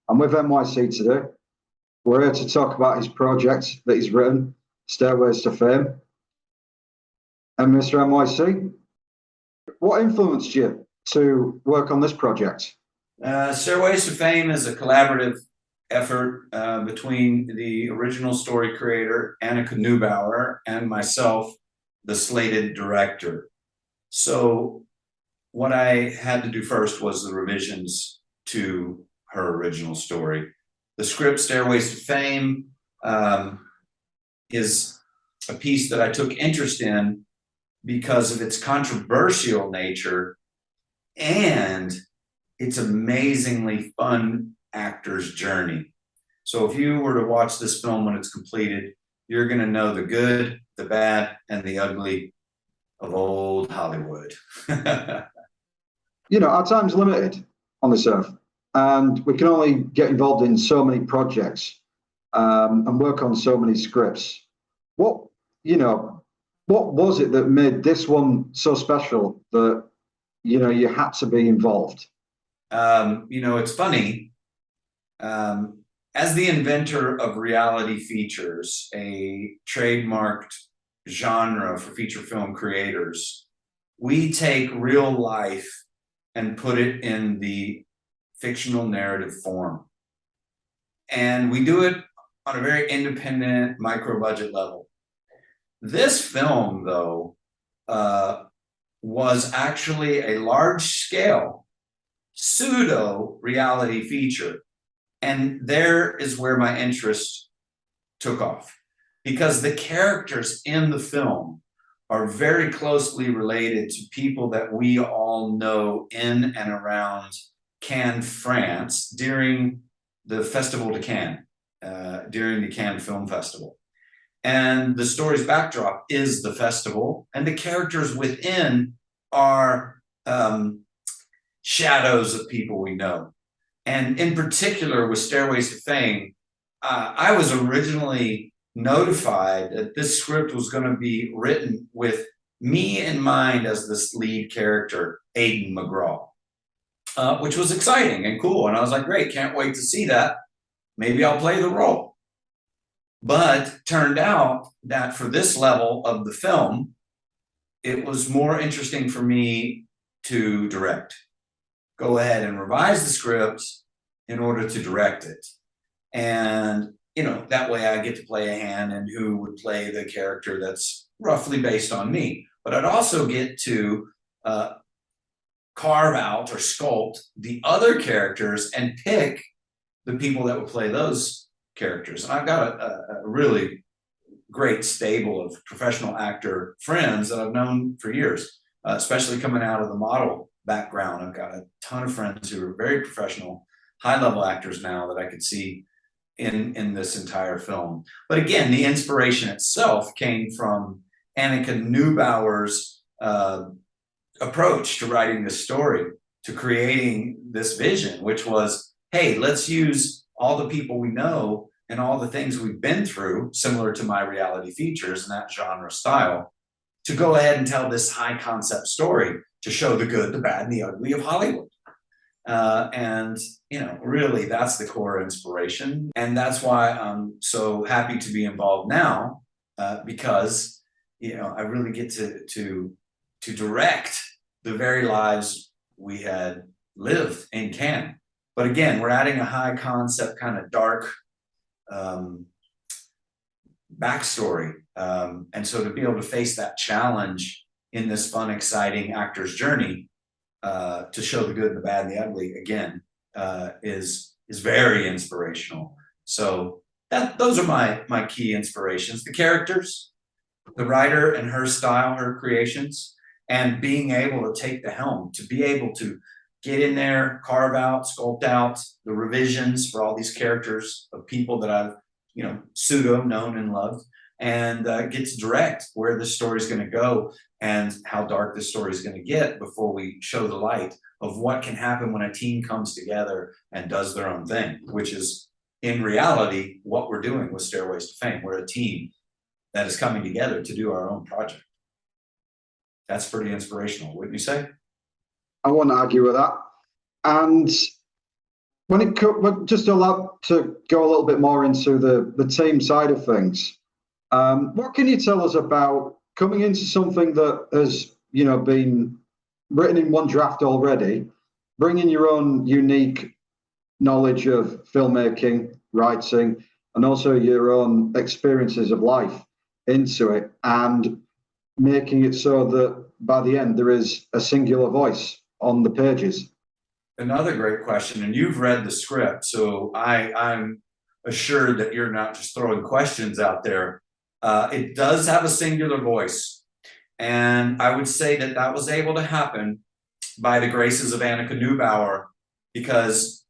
I'm with MYC today. We're here to talk about his project that he's written, Stairways to Fame. And Mr. MYC, what influenced you to work on this project? Stairways to Fame is a collaborative effort between the original story creator, Annika Neubauer, and myself, the slated director. So what I had to do first was the revisions to her original story. The script, Stairways to Fame, is a piece that I took interest in because of its controversial nature and its amazingly fun actor's journey. So if you were to watch this film when it's completed, you're going to know the good, the bad, and the ugly of old Hollywood. You know, our time's limited on this earth, and we can only get involved in so many projects and work on so many scripts. What was it that made this one so special that, you had to be involved? It's funny. As the inventor of reality features, a trademarked genre for feature film creators, we take real life and put it in the fictional narrative form. And we do it on a very independent, micro-budget level. This film, though, was actually a large-scale pseudo-reality feature. And there is where my interest took off, because the characters in the film are very closely related to people that we all know in and around Cannes, France, during the Festival de Cannes, during the Cannes Film Festival. And the story's backdrop is the festival, and the characters within are shadows of people we know. And in particular, with Stairways to Fame, I was originally notified that this script was going to be written with me in mind as this lead character, Aidan McGraw, which was exciting and cool. And I was like, great, can't wait to see that. Maybe I'll play the role. But turned out that for this level of the film, it was more interesting for me to direct. Go ahead and revise the script in order to direct it. And, that way I get to play a hand in who would play the character that's roughly based on me. But I'd also get to carve out or sculpt the other characters and pick the people that would play those characters. And I've got a really great stable of professional actor friends that I've known for years, especially coming out of the model background. I've got a ton of friends who are very professional, high-level actors now that I could see in this entire film. But again, the inspiration itself came from Annika Neubauer's approach to writing this story, to creating this vision, which was, hey, let's use all the people we know and all the things we've been through, similar to my reality features and that genre style, to go ahead and tell this high concept story to show the good, the bad, and the ugly of Hollywood. Really that's the core inspiration. And that's why I'm so happy to be involved now, because, I really get to direct the very lives we had lived in Cannes. But again, we're adding a high concept, kind of dark backstory. And so to be able to face that challenge in this fun, exciting actor's journey, to show the good, the bad, and the ugly again, is very inspirational. So those are my key inspirations: the characters, the writer and her style, her creations, and being able to take the helm, to be able to get in there, carve out, sculpt out the revisions for all these characters of people that I've pseudo known and loved, and get to direct where this story is going to go and how dark this story is going to get before we show the light of what can happen when a team comes together and does their own thing, which is in reality what we're doing with Stairways to Fame. We're a team that is coming together to do our own project. That's pretty inspirational, wouldn't you say? I won't argue with that. And Just allow to go a little bit more into the team side of things. What can you tell us about coming into something that has, been written in one draft already, bringing your own unique knowledge of filmmaking, writing, and also your own experiences of life into it, and making it so that by the end there is a singular voice on the pages? Another great question, and you've read the script, so I'm assured that you're not just throwing questions out there. It does have a singular voice, and I would say that that was able to happen by the graces of Annika Neubauer, because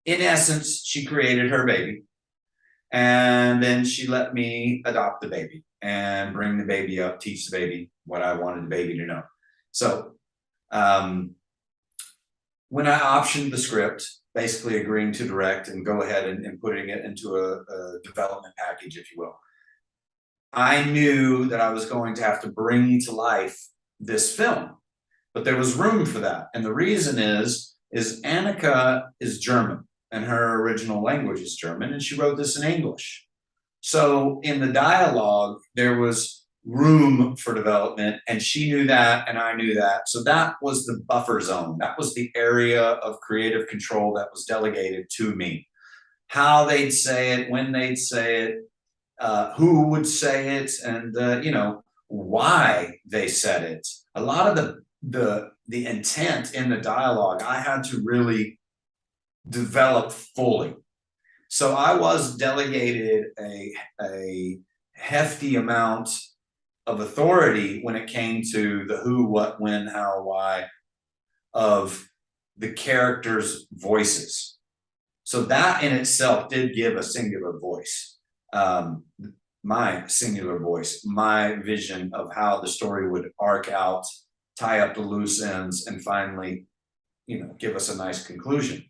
in essence, she created her baby, and then she let me adopt the baby and bring the baby up, teach the baby what I wanted the baby to know. So when I optioned the script, basically agreeing to direct and go ahead and putting it into a development package, if you will, I knew that I was going to have to bring to life this film, but there was room for that. And the reason is Annika is German and her original language is German, and she wrote this in English. So in the dialogue, there was room for development, and she knew that and I knew that. So that was the buffer zone. That was the area of creative control that was delegated to me. How they'd say it, when they'd say it, who would say it, and why they said it. A lot of the intent in the dialogue I had to really develop fully. So I was delegated a hefty amount of authority when it came to the who, what, when, how, why of the characters' voices. So that in itself did give a singular voice, my singular voice, my vision of how the story would arc out, tie up the loose ends, and finally, give us a nice conclusion.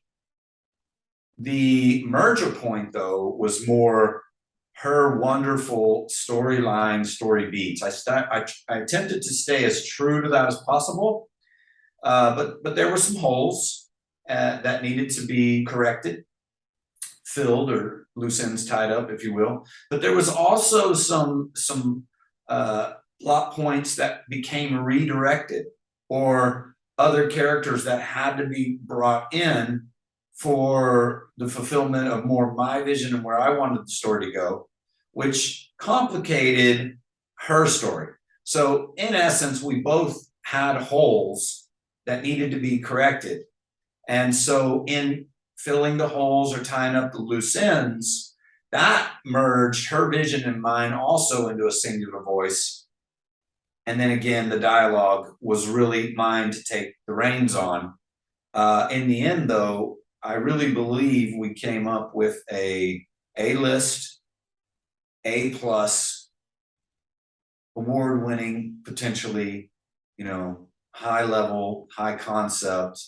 The merger point, though, was more her wonderful storyline, story beats. I attempted to stay as true to that as possible, but there were some holes that needed to be corrected, filled, or loose ends tied up, if you will. But there was also some plot points that became redirected, or other characters that had to be brought in for the fulfillment of more my vision and where I wanted the story to go, which complicated her story. So in essence, we both had holes that needed to be corrected. And so in filling the holes or tying up the loose ends, that merged her vision and mine also into a singular voice. And then again, the dialogue was really mine to take the reins on. In the end, though, I really believe we came up with a A-list, A+, award-winning, potentially, high level, high concept,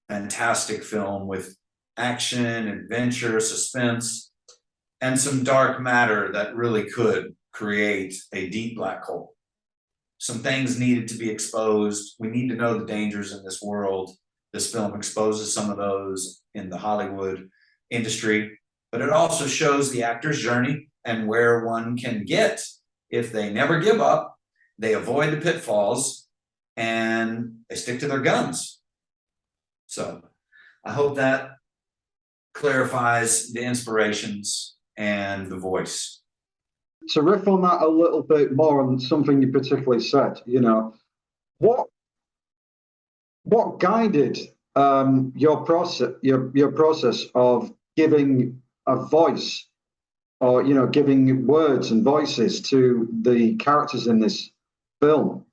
fantastic film with action, adventure, suspense, and some dark matter that really could create a deep black hole. Some things needed to be exposed. We need to know the dangers in this world. This film exposes some of those in the Hollywood industry, but it also shows the actor's journey and where one can get if they never give up, they avoid the pitfalls, and they stick to their guns. So I hope that clarifies the inspirations and the voice. To riff on that a little bit more on something you particularly said, what guided your process of giving a voice, or giving words and voices to the characters in this film?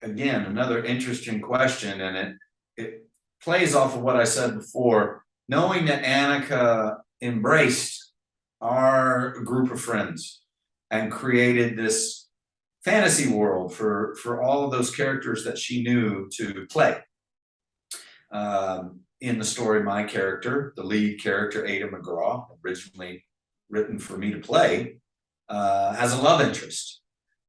Again, another interesting question, and it plays off of what I said before. Knowing that Annika embraced our group of friends and created this fantasy world for all of those characters that she knew to play. In the story, my character, the lead character, Ada McGraw, originally written for me to play, has a love interest.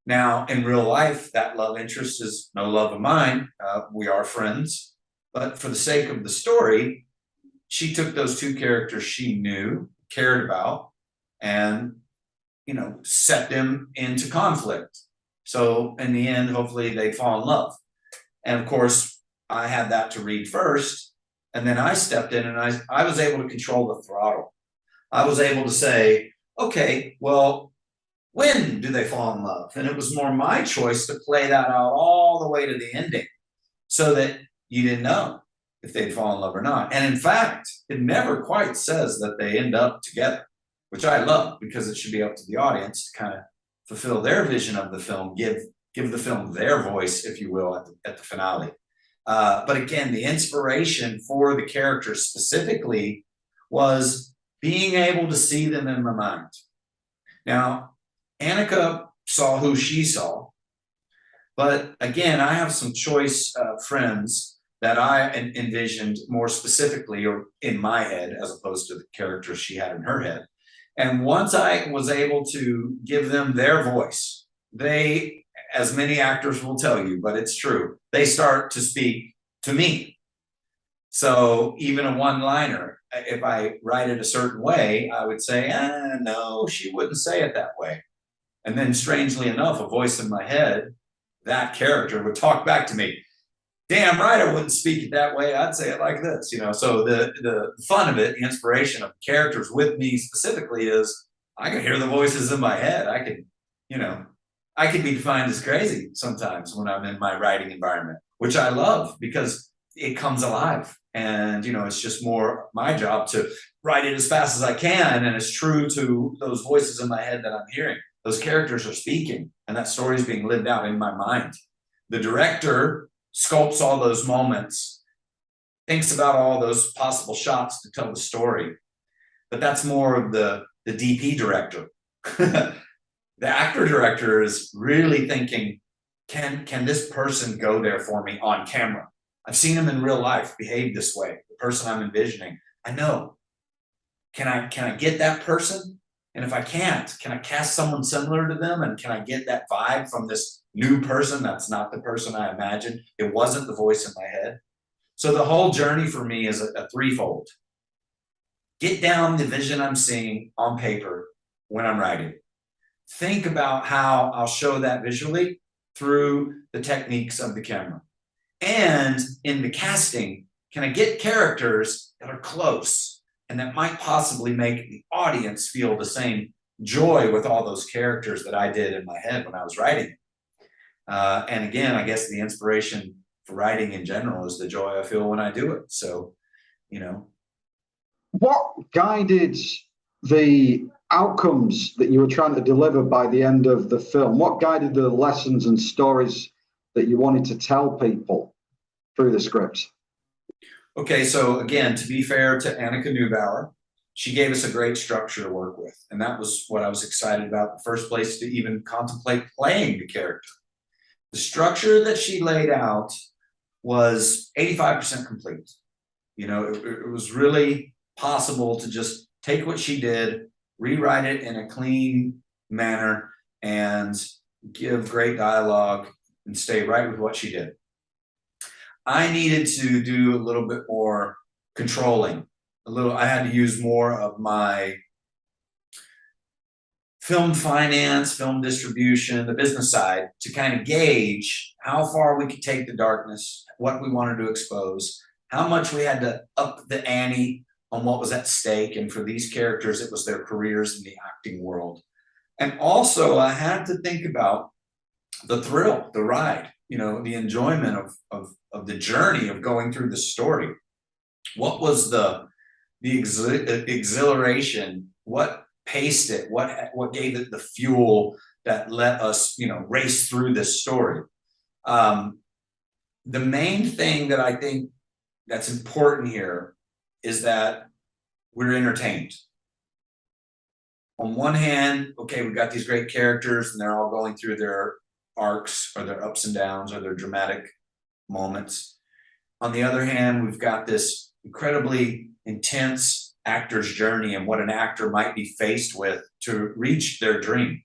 Now, in real life, that love interest is no love of mine. We are friends, but for the sake of the story, she took those two characters she knew, cared about, and, set them into conflict. So in the end, hopefully they'd fall in love. And of course, I had that to read first. And then I stepped in and I was able to control the throttle. I was able to say, okay, well, when do they fall in love? And it was more my choice to play that out all the way to the ending so that you didn't know if they'd fall in love or not. And in fact, it never quite says that they end up together, which I love, because it should be up to the audience to kind of fulfill their vision of the film, give the film their voice, if you will, at the finale. But again, the inspiration for the characters specifically was being able to see them in my mind. Now, Annika saw who she saw, but again, I have some choice friends that I envisioned more specifically, or in my head, as opposed to the characters she had in her head. And once I was able to give them their voice, they, as many actors will tell you, but it's true, they start to speak to me. So even a one-liner, if I write it a certain way, I would say, no, she wouldn't say it that way. And then strangely enough, a voice in my head, that character would talk back to me. Damn right, I wouldn't speak it that way. I'd say it like this, So the fun of it, the inspiration of characters with me specifically is I can hear the voices in my head. I can be defined as crazy sometimes when I'm in my writing environment, which I love because it comes alive. And, it's just more my job to write it as fast as I can. And it's true to those voices in my head that I'm hearing. Those characters are speaking and that story is being lived out in my mind. The director sculpts all those moments, thinks about all those possible shots to tell the story. But that's more of the DP director. The actor director is really thinking, can this person go there for me on camera? I've seen him in real life behave this way. The person I'm envisioning, I know. Can I get that person? And if I can't, can I cast someone similar to them? And can I get that vibe from this new person that's not the person I imagined? It wasn't the voice in my head. So the whole journey for me is a threefold. Get down the vision I'm seeing on paper when I'm writing. Think about how I'll show that visually through the techniques of the camera. And in the casting, can I get characters that are close and that might possibly make the audience feel the same joy with all those characters that I did in my head when I was writing it? And again, I guess the inspiration for writing in general is the joy I feel when I do it. So, What guided the outcomes that you were trying to deliver by the end of the film? What guided the lessons and stories that you wanted to tell people through the script? Okay, so again, to be fair to Annika Neubauer, she gave us a great structure to work with. And that was what I was excited about in the first place, to even contemplate playing the character. The structure that she laid out was 85% complete. It was really possible to just take what she did, rewrite it in a clean manner, and give great dialogue and stay right with what she did. I needed to do a little bit more controlling. I had to use more of my film finance, film distribution, the business side to kind of gauge how far we could take the darkness, what we wanted to expose, how much we had to up the ante on what was at stake. And for these characters, it was their careers in the acting world. And also I had to think about the thrill, the ride, the enjoyment of the journey of going through the story. What was the exhilaration? What paced it? What gave it the fuel that let us, race through this story? The main thing that I think that's important here is that we're entertained. On one hand, okay, we've got these great characters and they're all going through their arcs or their ups and downs or their dramatic moments. On the other hand, we've got this incredibly intense actor's journey and what an actor might be faced with to reach their dream.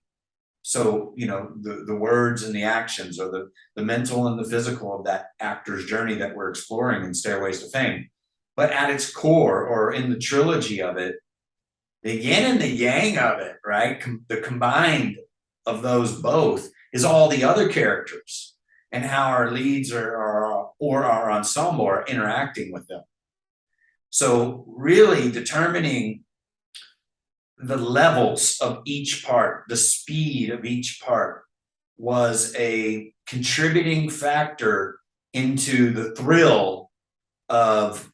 So, the words and the actions, or the mental and the physical of that actor's journey that we're exploring in Stairways to Fame. but at its core, or in the trilogy of it, the yin and the yang of it, right? The combined of those both is all the other characters and how our leads or our ensemble are interacting with them. So really determining the levels of each part, the speed of each part, was a contributing factor into the thrill of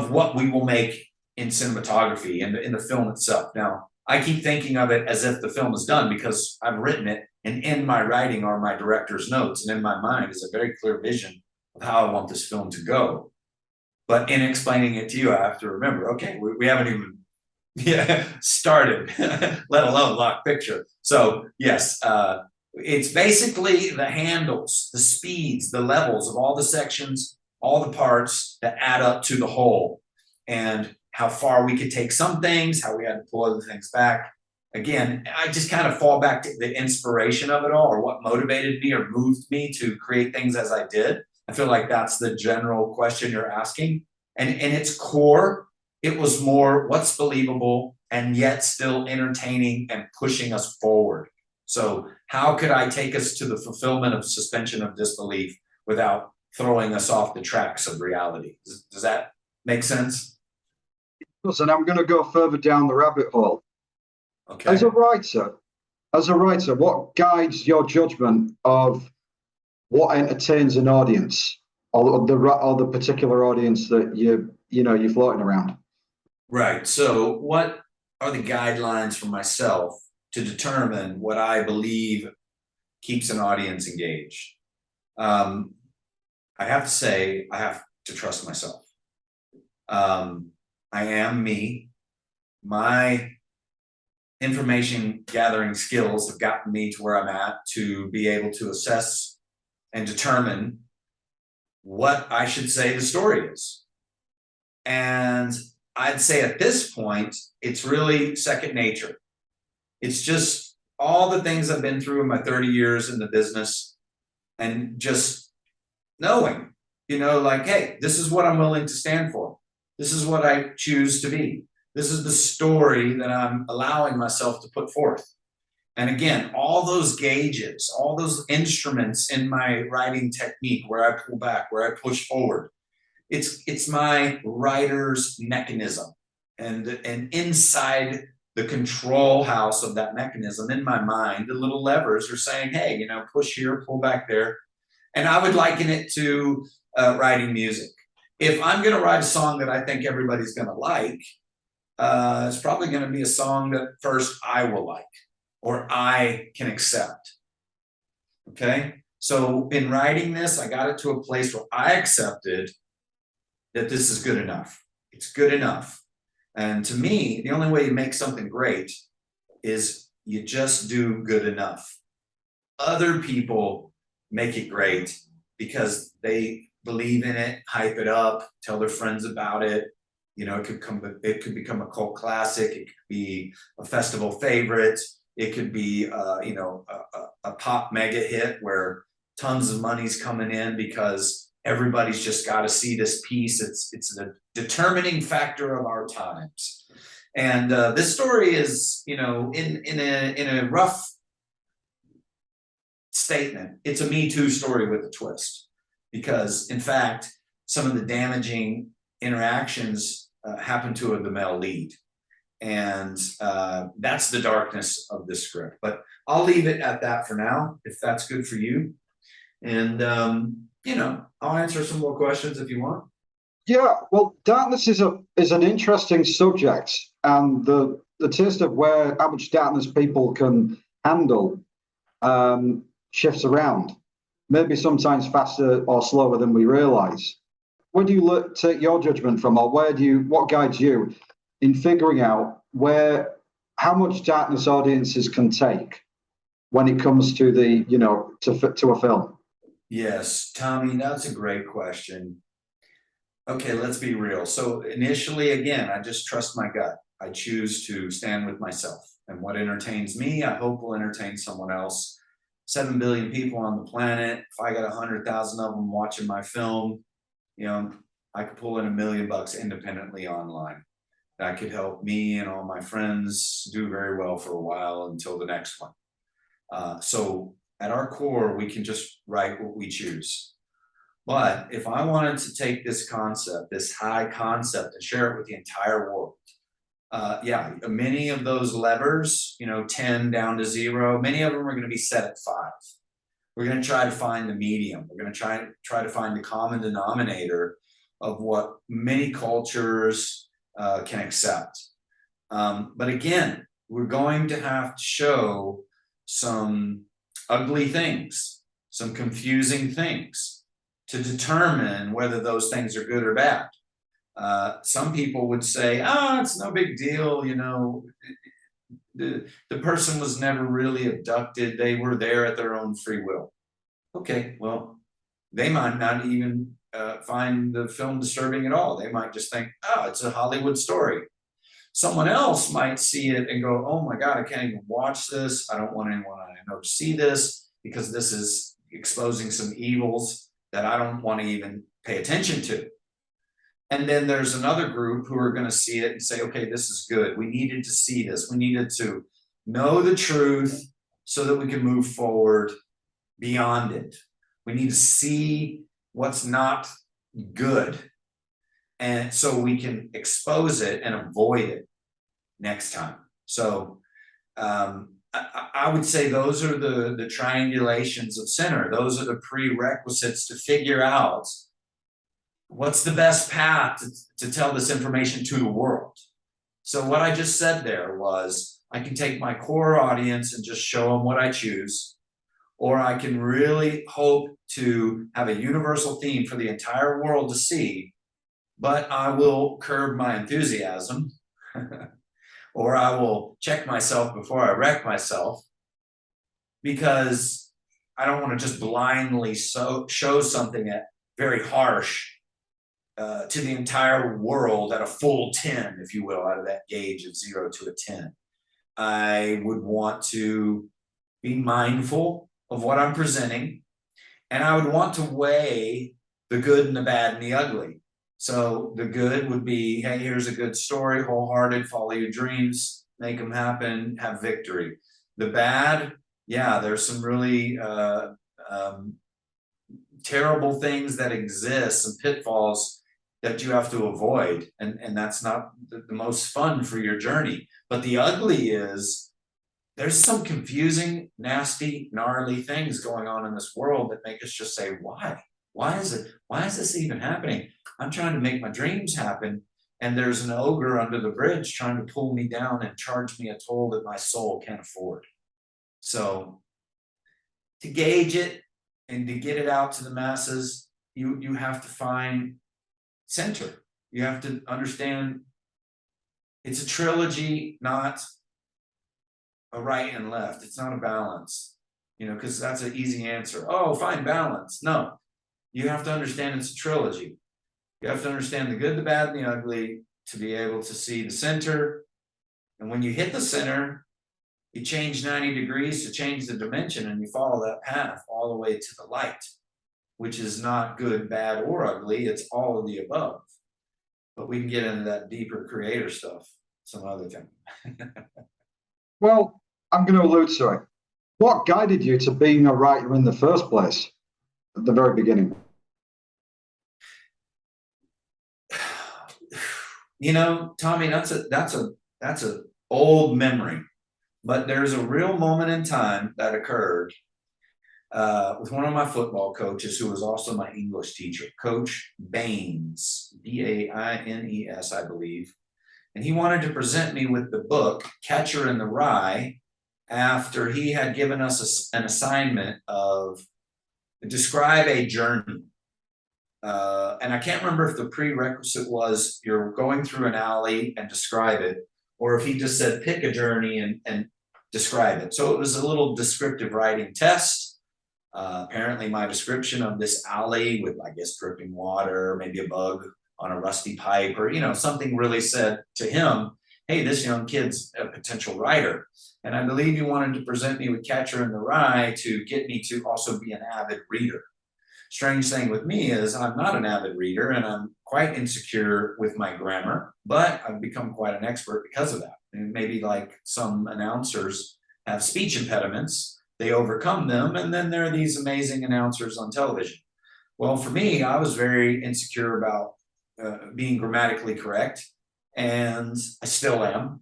what we will make in cinematography and in the film itself. Now, I keep thinking of it as if the film is done because I've written it, and in my writing are my director's notes, and in my mind is a very clear vision of how I want this film to go. But in explaining it to you, I have to remember, okay, we haven't even started, let alone lock picture. So yes, it's basically the handles, the speeds, the levels of all the sections, all the parts that add up to the whole, and how far we could take some things, how we had to pull other things back. Again, I just kind of fall back to the inspiration of it all, or what motivated me or moved me to create things as I did. I feel like that's the general question you're asking. And in its core, it was more what's believable and yet still entertaining and pushing us forward. So how could I take us to the fulfillment of suspension of disbelief without throwing us off the tracks of reality? Does that make sense? And I'm going to go further down the rabbit hole. Okay. As a writer, what guides your judgment of what entertains an audience, or the particular audience that you're floating around? Right. So what are the guidelines for myself to determine what I believe keeps an audience engaged? I have to say, I have to trust myself. I am me. My information gathering skills have gotten me to where I'm at to be able to assess and determine what I should say the story is. And I'd say at this point, it's really second nature. It's just all the things I've been through in my 30 years in the business, and just knowing, like, hey, this is what I'm willing to stand for. This is what I choose to be. This is the story that I'm allowing myself to put forth. And again, all those gauges, all those instruments in my writing technique, where I pull back, where I push forward, it's my writer's mechanism. And inside the control house of that mechanism, in my mind, the little levers are saying, hey, push here, pull back there. And I would liken it to writing music. If I'm going to write a song that I think everybody's going to like, it's probably going to be a song that first I will like, or I can accept. Okay. So in writing this, I got it to a place where I accepted that this is good enough. It's good enough. And to me, the only way you make something great is you just do good enough. Other people make it great because they believe in it, hype it up, tell their friends about it. It could become a cult classic. It could be a festival favorite. It could be, a pop mega hit where tons of money's coming in because everybody's just got to see this piece. It's the determining factor of our times. And this story is, in a rough statement, it's a Me Too story with a twist. Because in fact, some of the damaging interactions happen to the male lead. And that's the darkness of this script. But I'll leave it at that for now, if that's good for you. And, I'll answer some more questions if you want. Yeah, well, darkness is an interesting subject, and the taste of how much darkness people can handle shifts around, maybe sometimes faster or slower than we realize. Where do you take your judgment from, or what guides you in figuring out how much darkness audiences can take when it comes to to a film? Yes, Tommy, that's a great question. Okay, let's be real. So initially, again, I just trust my gut. I choose to stand with myself, and what entertains me, I hope will entertain someone else. 7 billion people on the planet. If I got 100,000 of them watching my film, I'm I could pull in $1 million independently online. That could help me and all my friends do very well for a while until the next one. So at our core, we can just write what we choose. But if I wanted to take this concept, this high concept, and share it with the entire world, yeah, many of those levers, 10 down to 0, many of them are going to be set at 5. We're going to try to find the medium. We're going to try to find the common denominator of what many cultures can accept. But again, we're going to have to show some ugly things, some confusing things to determine whether those things are good or bad. Some people would say, it's no big deal, the person was never really abducted. They were there at their own free will. Okay, well, they might not even find the film disturbing at all. They might just think, it's a Hollywood story. Someone else might see it and go, oh my God, I can't even watch this. I don't want anyone I know to see this because this is exposing some evils that I don't want to even pay attention to. And then there's another group who are going to see it and say, okay, this is good. We needed to see this. We needed to know the truth so that we can move forward beyond it. We need to see what's not good. And so we can expose it and avoid it next time. So I would say those are the triangulations of center. Those are the prerequisites to figure out what's the best path to tell this information to the world. So what I just said there was, I can take my core audience and just show them what I choose, or I can really hope to have a universal theme for the entire world to see, but I will curb my enthusiasm, or I will check myself before I wreck myself, because I don't want to just blindly show something at very harsh to the entire world at a full 10, if you will, out of that gauge of 0 to a 10. I would want to be mindful of what I'm presenting, and I would want to weigh the good and the bad and the ugly. So the good would be, hey, here's a good story, wholehearted, follow your dreams, make them happen, have victory. The bad, yeah, there's some really terrible things that exist, some pitfalls that you have to avoid, and that's not the most fun for your journey. But the ugly is, there's some confusing, nasty, gnarly things going on in this world that make us just say, why? Why is this even happening? I'm trying to make my dreams happen, and there's an ogre under the bridge trying to pull me down and charge me a toll that my soul can't afford. So to gauge it and to get it out to the masses, you have to find center. You have to understand it's a trilogy, not a right and left. It's not a balance, because that's an easy answer. Oh, find balance. No, you have to understand it's a trilogy. You have to understand the good, the bad, and the ugly to be able to see the center. And when you hit the center, you change 90 degrees to change the dimension, and you follow that path all the way to the light, which is not good, bad, or ugly. It's all of the above. But we can get into that deeper creator stuff some other time. Well, I'm going to allude to it. What guided you to being a writer in the first place at the very beginning? Tommy, that's a old memory, but there's a real moment in time that occurred with one of my football coaches, who was also my English teacher, Coach Baines, Baines, I believe. And he wanted to present me with the book Catcher in the Rye, after he had given us an assignment of describe a journey. And I can't remember if the prerequisite was you're going through an alley and describe it, or if he just said pick a journey and describe it. So it was a little descriptive writing test. Apparently my description of this alley with, I guess, dripping water, maybe a bug on a rusty pipe, or something really said to him, hey, this young kid's a potential writer. And I believe he wanted to present me with Catcher in the Rye to get me to also be an avid reader. Strange thing with me is I'm not an avid reader and I'm quite insecure with my grammar, but I've become quite an expert because of that. And maybe like some announcers have speech impediments, they overcome them, and then there are these amazing announcers on television. Well, for me, I was very insecure about being grammatically correct, and I still am,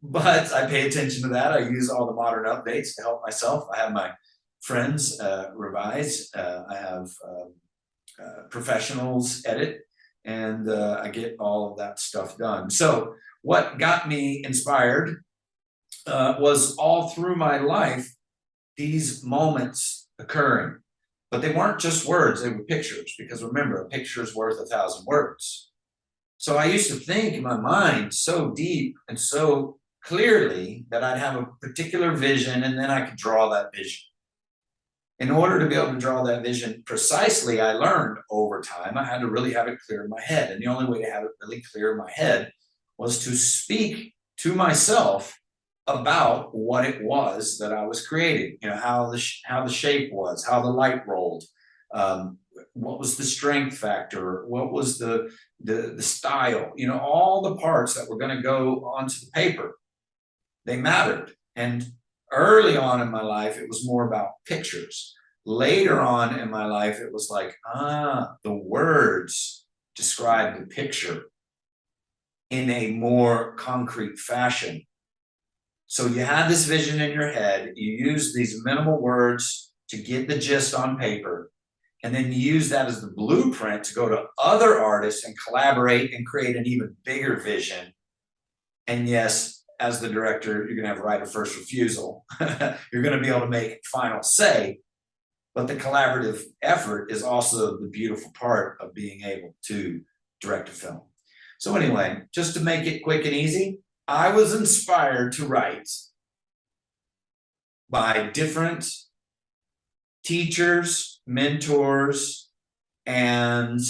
but I pay attention to that. I use all the modern updates to help myself. I have my friends revise. I have professionals edit, and I get all of that stuff done. So what got me inspired was all through my life, these moments occurring. But they weren't just words, they were pictures, because remember, a picture is worth 1,000 words. So I used to think in my mind so deep and so clearly that I'd have a particular vision and then I could draw that vision. In order to be able to draw that vision precisely, I learned over time I had to really have it clear in my head. And the only way to have it really clear in my head was to speak to myself about what it was that I was creating, you know, how the shape was, how the light rolled, what was the strength factor, what was the style, you know, all the parts that were going to go onto the paper, they mattered. And early on in my life, it was more about pictures. Later on in my life, it was like, the words describe the picture in a more concrete fashion. So you had this vision in your head, you use these minimal words to get the gist on paper, and then you use that as the blueprint to go to other artists and collaborate and create an even bigger vision. And yes, as the director, you're gonna have right of first refusal. You're gonna be able to make final say, but the collaborative effort is also the beautiful part of being able to direct a film. So anyway, just to make it quick and easy, I was inspired to write by different teachers, mentors, and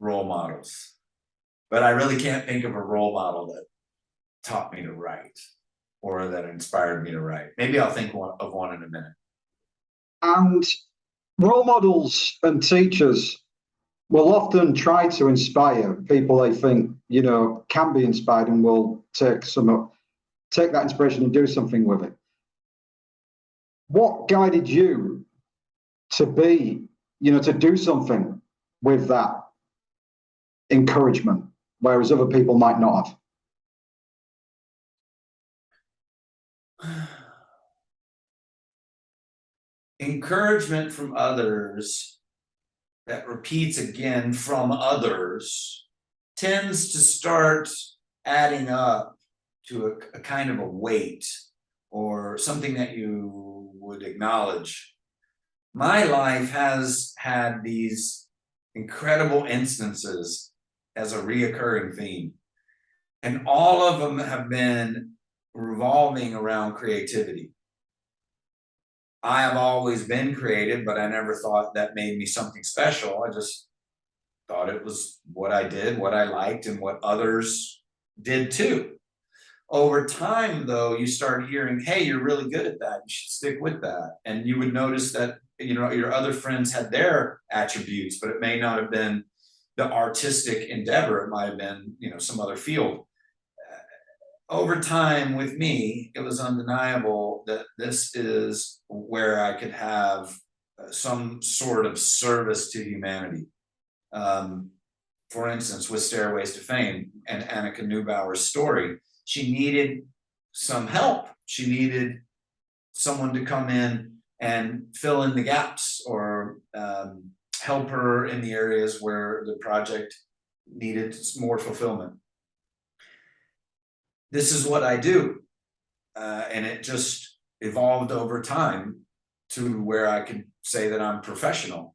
role models. But I really can't think of a role model that taught me to write or that inspired me to write. Maybe I'll think of one in a minute. And role models and teachers will often try to inspire people they think, you know, can be inspired and will take that inspiration and do something with it. What guided you to be, you know, to do something with that encouragement, whereas other people might not have? Encouragement from others that repeats again from others tends to start adding up to a kind of a weight or something that you would acknowledge. My life has had these incredible instances as a reoccurring theme, and all of them have been revolving around creativity. I have always been creative, but I never thought that made me something special. I just thought it was what I did, what I liked, and what others did too. Over time, though, you start hearing, hey, you're really good at that. You should stick with that. And you would notice that, you know, your other friends had their attributes, but it may not have been the artistic endeavor. It might have been, you know, some other field. Over time with me, it was undeniable that this is where I could have some sort of service to humanity. For instance, with Stairways to Fame and Annika Neubauer's story, she needed some help. She needed someone to come in and fill in the gaps or help her in the areas where the project needed more fulfillment. This is what I do. And it just evolved over time to where I could say that I'm professional.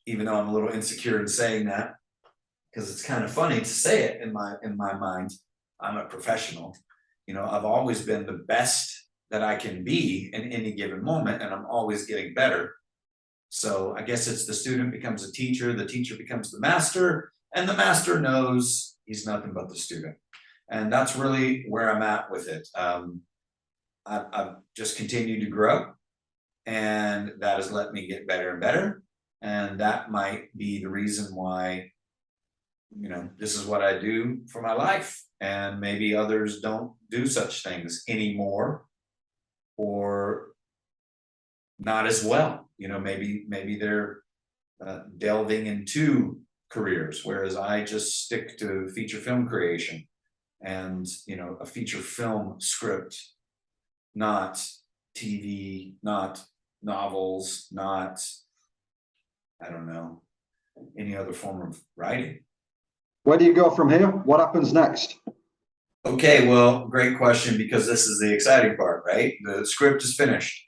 Even though I'm a little insecure in saying that, because it's kind of funny to say it in my mind. I'm a professional. You know, I've always been the best that I can be in any given moment, and I'm always getting better. So I guess it's the student becomes a teacher, the teacher becomes the master, and the master knows he's nothing but the student. And that's really where I'm at with it. I've just continued to grow. and that has let me get better and better. And that might be the reason why, you know, this is what I do for my life. And maybe others don't do such things anymore, or not as well. You know, maybe they're delving into careers, whereas I just stick to feature film creation and, you know, a feature film script, not TV, not novels, not, I don't know, any other form of writing. Where do you go from here? What happens next? Okay, well, great question, because this is the exciting part, right? The script is finished.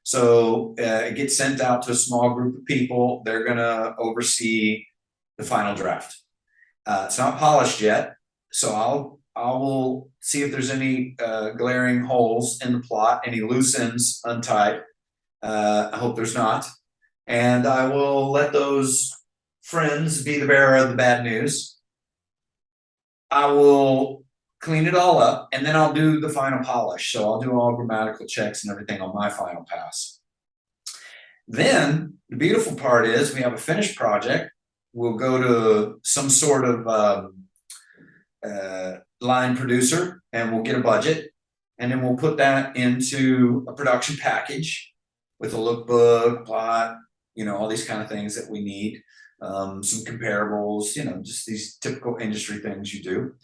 So it gets sent out to a small group of people. They're gonna oversee the final draft. It's not polished yet, so I will see if there's any glaring holes in the plot, any loose ends untied. I hope there's not. And I will let those friends be the bearer of the bad news. I will clean it all up, and then I'll do the final polish. So I'll do all grammatical checks and everything on my final pass. Then the beautiful part is we have a finished project. We'll go to some sort of line producer, and we'll get a budget, and then we'll put that into a production package with a lookbook, plot, you know, all these kind of things that we need, some comparables, you know, just these typical industry things you do.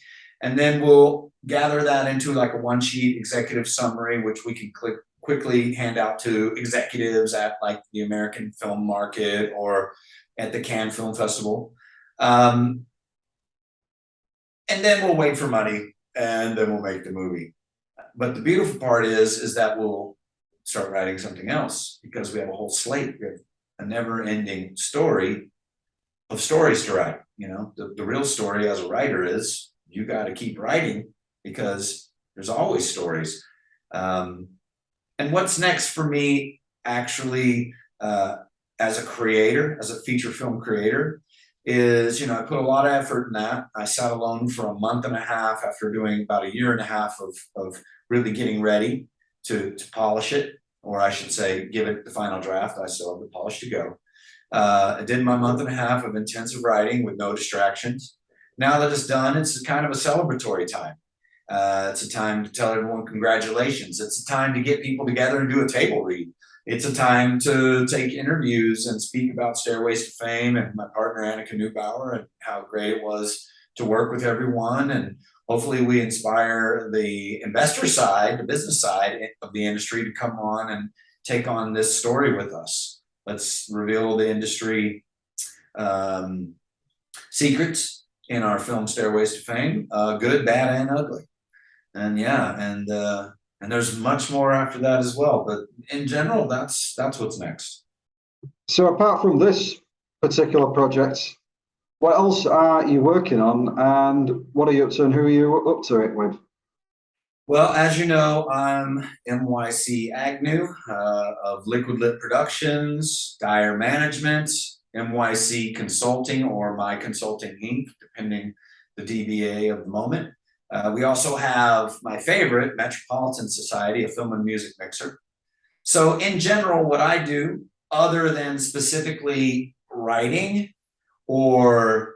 And then we'll gather that into like a one-sheet executive summary, which we can quickly hand out to executives at like the American Film Market or at the Cannes Film Festival. And then we'll wait for money, and then we'll make the movie. But the beautiful part is that we'll start writing something else, because we have a whole slate. We have a never-ending story of stories to write. You know, the real story as a writer is you got to keep writing, because there's always stories. And what's next for me, actually, as a creator, as a feature film creator, is, you know, I put a lot of effort in that. I sat alone for a month and a half after doing about a year and a half of really getting ready to polish it, or I should say, give it the final draft. I still have the polish to go. I did my month and a half of intensive writing with no distractions. Now that it's done, it's kind of a celebratory time. It's a time to tell everyone congratulations. It's a time to get people together and do a table read. It's a time to take interviews and speak about Stairways to Fame and my partner Annika Neubauer, and how great it was to work with everyone. And hopefully we inspire the investor side, the business side of the industry, to come on and take on this story with us. Let's reveal the industry secrets in our film Stairways to Fame, good, bad, and ugly. And yeah, and there's much more after that as well. But in general, that's what's next. So apart from this particular project, what else are you working on, and what are you up to, and who are you up to it with? Well, as you know, I'm MYC Agnew of Liquid Lit Productions, Dyer Management, MYC Consulting, or My Consulting Inc., depending the DBA of the moment. We also have my favorite, Metropolitan Society, a film and music mixer. So in general, what I do, other than specifically writing or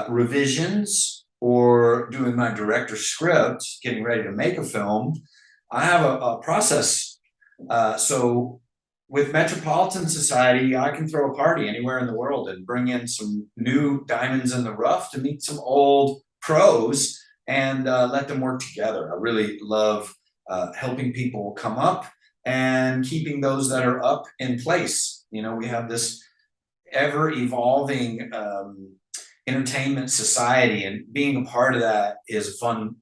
revisions or doing my director's script, getting ready to make a film, I have a process. So with Metropolitan Society, I can throw a party anywhere in the world and bring in some new diamonds in the rough to meet some old pros and let them work together. I really love helping people come up and keeping those that are up in place. You know, we have this ever evolving entertainment society, and being a part of that is a fun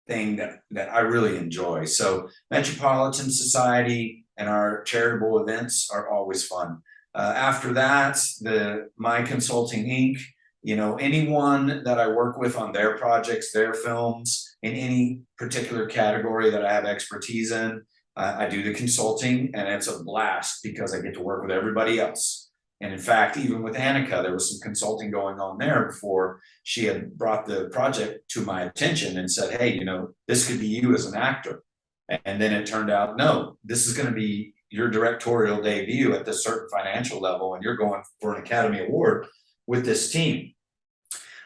thing that I really enjoy. So Metropolitan Society and our charitable events are always fun. After that, My Consulting Inc., you know, anyone that I work with on their projects, their films, in any particular category that I have expertise in, I do the consulting, and it's a blast because I get to work with everybody else. And in fact, even with Annika, there was some consulting going on there before she had brought the project to my attention and said, hey, you know, this could be you as an actor. And then it turned out, no, this is going to be your directorial debut at this certain financial level, and you're going for an Academy Award with this team.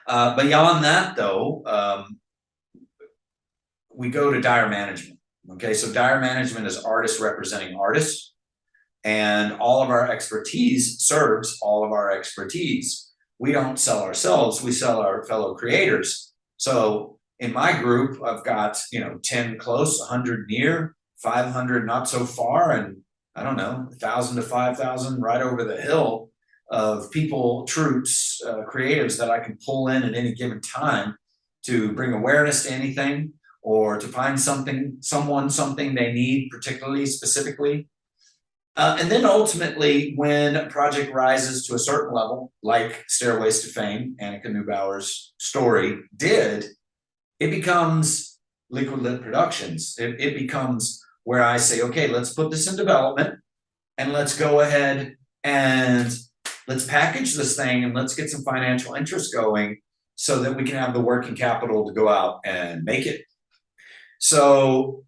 Beyond that, though, we go to dire management. Okay, so dire management is artists representing artists, and all of our expertise serves all of our expertise. We don't sell ourselves, we sell our fellow creators. So in my group, I've got 10 close, 100 near, 500 not so far, and I don't know, 1,000 to 5,000 right over the hill of people, troops, creatives that I can pull in at any given time to bring awareness to anything, or to find something they need particularly, specifically. And then ultimately, when a project rises to a certain level, like Stairways to Fame, Annika Neubauer's story did, it becomes Liquid Lit Productions. It becomes where I say, okay, let's put this in development, and let's go ahead and let's package this thing, and let's get some financial interest going so that we can have the working capital to go out and make it. So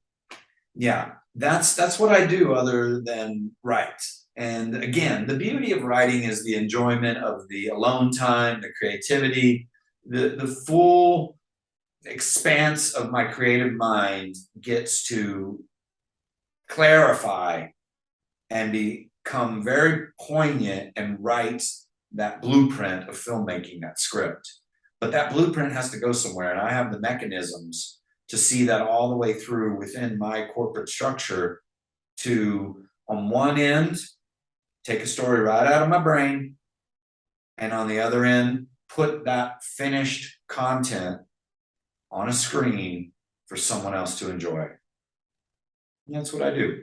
yeah, that's what I do other than write. And again, the beauty of writing is the enjoyment of the alone time, the creativity, the full expanse of my creative mind gets to clarify and become very poignant and write that blueprint of filmmaking, that script. But that blueprint has to go somewhere, and I have the mechanisms to see that all the way through within my corporate structure to, on one end, take a story right out of my brain, and on the other end, put that finished content on a screen for someone else to enjoy. And that's what I do.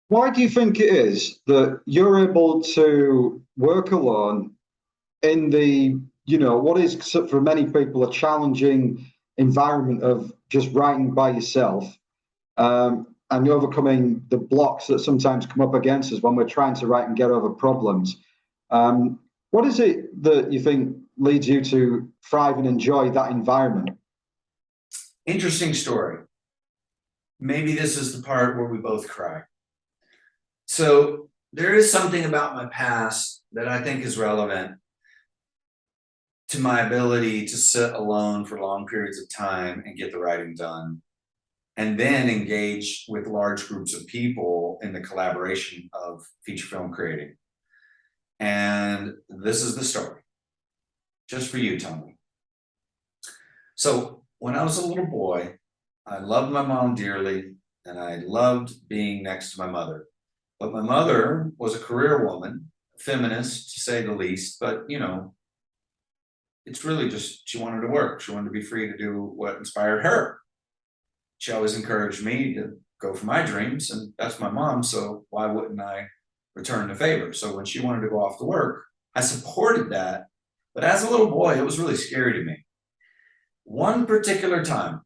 Why do you think it is that you're able to work alone in the, what is for many people a challenging environment of just writing by yourself, and overcoming the blocks that sometimes come up against us when we're trying to write and get over problems? What is it that you think leads you to thrive and enjoy that environment? Interesting story. Maybe this is the part where we both cry. So there is something about my past that I think is relevant to my ability to sit alone for long periods of time and get the writing done, and then engage with large groups of people in the collaboration of feature film creating. And this is the story, just for you, Tony. So when I was a little boy, I loved my mom dearly, and I loved being next to my mother. But my mother was a career woman, feminist to say the least, but it's really just, she wanted to work. She wanted to be free to do what inspired her. She always encouraged me to go for my dreams, and that's my mom, so why wouldn't I return the favor? So when she wanted to go off to work, I supported that. But as a little boy, it was really scary to me. One particular time,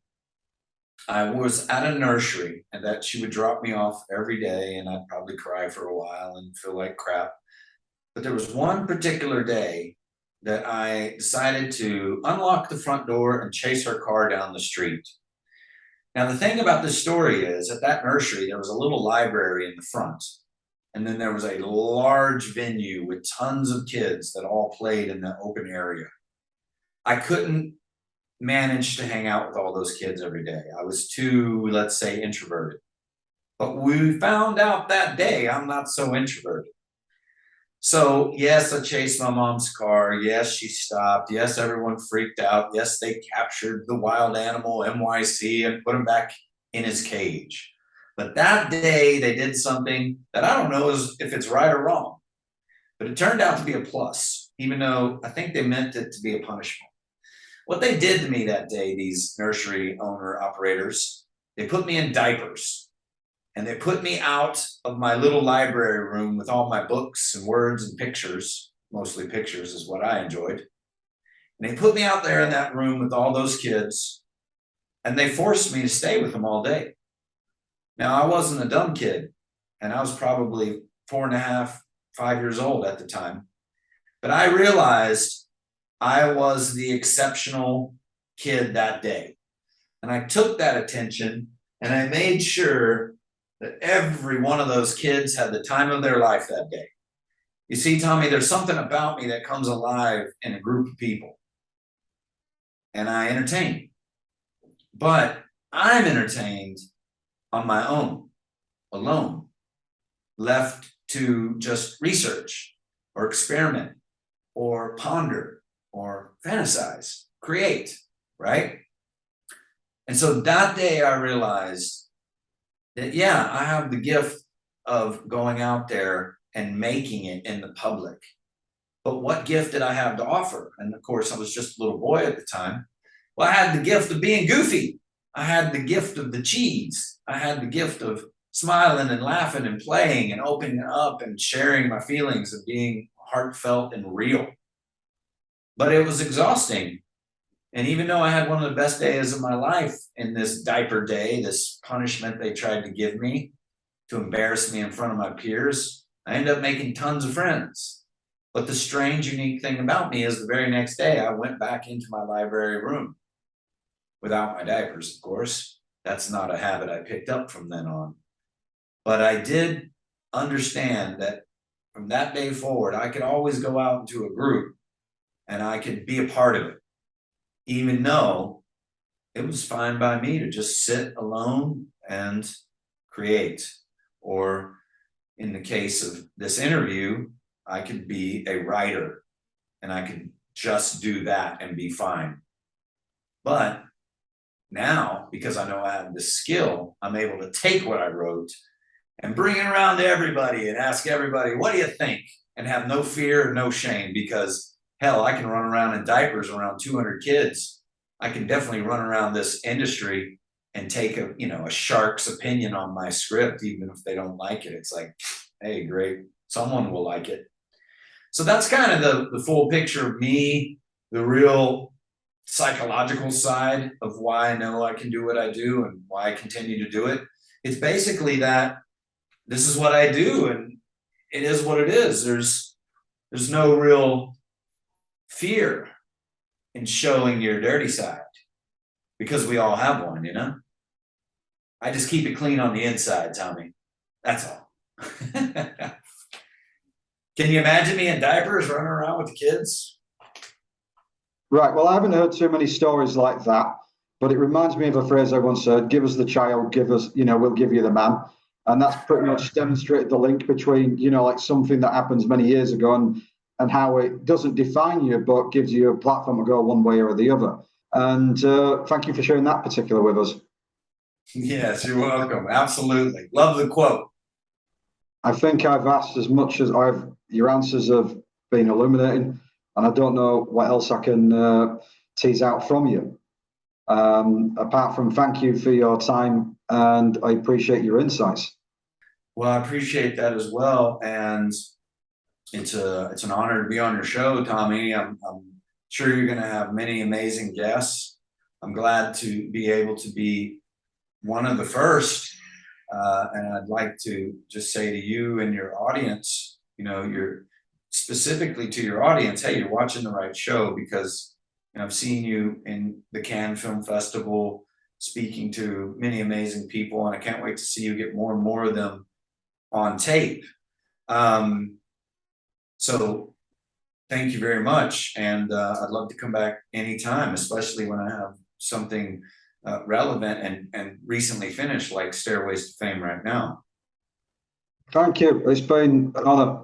I was at a nursery, and that she would drop me off every day, and I'd probably cry for a while and feel like crap. But there was one particular day that I decided to unlock the front door and chase her car down the street. Now, the thing about this story is, at that nursery, there was a little library in the front, and then there was a large venue with tons of kids that all played in the open area. I couldn't manage to hang out with all those kids every day. I was too, let's say, introverted. But we found out that day I'm not so introverted. So yes, I chased my mom's car. Yes, she stopped. Yes, everyone freaked out. Yes, they captured the wild animal MYC and put him back in his cage. But that day they did something that I don't know if it's right or wrong, but it turned out to be a plus, even though I think they meant it to be a punishment. What they did to me that day, these nursery owner operators, they put me in diapers. And they put me out of my little library room with all my books and words and pictures. Mostly pictures is what I enjoyed. And they put me out there in that room with all those kids, and they forced me to stay with them all day. Now, I wasn't a dumb kid, and I was probably 4.5, 5 years old at the time. But I realized I was the exceptional kid that day. And I took that attention, and I made sure that every one of those kids had the time of their life that day. You see, Tommy, there's something about me that comes alive in a group of people, and I entertain. But I'm entertained on my own, alone, left to just research or experiment or ponder or fantasize, create, right? And so that day I realized that, yeah, I have the gift of going out there and making it in the public. But what gift did I have to offer? And of course, I was just a little boy at the time. Well, I had the gift of being goofy. I had the gift of the cheese. I had the gift of smiling and laughing and playing and opening up and sharing my feelings and being heartfelt and real. But it was exhausting. And even though I had one of the best days of my life in this diaper day, this punishment they tried to give me to embarrass me in front of my peers, I ended up making tons of friends. But the strange, unique thing about me is the very next day, I went back into my library room without my diapers, of course. That's not a habit I picked up from then on. But I did understand that from that day forward, I could always go out into a group and I could be a part of it, even though it was fine by me to just sit alone and create. Or in the case of this interview, I could be a writer and I could just do that and be fine. But now, because I know I have this skill, I'm able to take what I wrote and bring it around to everybody and ask everybody, what do you think? And have no fear and no shame, because hell, I can run around in diapers around 200 kids. I can definitely run around this industry and take a shark's opinion on my script, even if they don't like it. It's like, hey, great, someone will like it. So that's kind of the full picture of me, the real psychological side of why I know I can do what I do and why I continue to do it. It's basically that this is what I do and it is what it is. There's no real fear in showing your dirty side, because we all have one, I just keep it clean on the inside, Tommy. That's all. Can you imagine me in diapers running around with the kids? Right. Well, I haven't heard too many stories like that, but it reminds me of a phrase I once heard: "Give us the child, give us, we'll give you the man." And that's pretty much demonstrated the link between, like something that happens many years ago and how it doesn't define you, but gives you a platform to go one way or the other. And thank you for sharing that particular with us. Yes, you're welcome. Absolutely. Love the quote. I think I've asked as much as your answers have been illuminating, and I don't know what else I can tease out from you. Apart from thank you for your time, and I appreciate your insights. Well, I appreciate that as well, and it's an honor to be on your show, Tommy. I'm sure you're going to have many amazing guests. I'm glad to be able to be one of the first, and I'd like to just say to you and your audience, you're specifically to your audience, hey, you're watching the right show, because I've seen you in the Cannes Film Festival speaking to many amazing people, and I can't wait to see you get more and more of them on tape. So thank you very much. And I'd love to come back anytime, especially when I have something relevant and recently finished, like Stairways to Fame right now. Thank you. It's been an honor.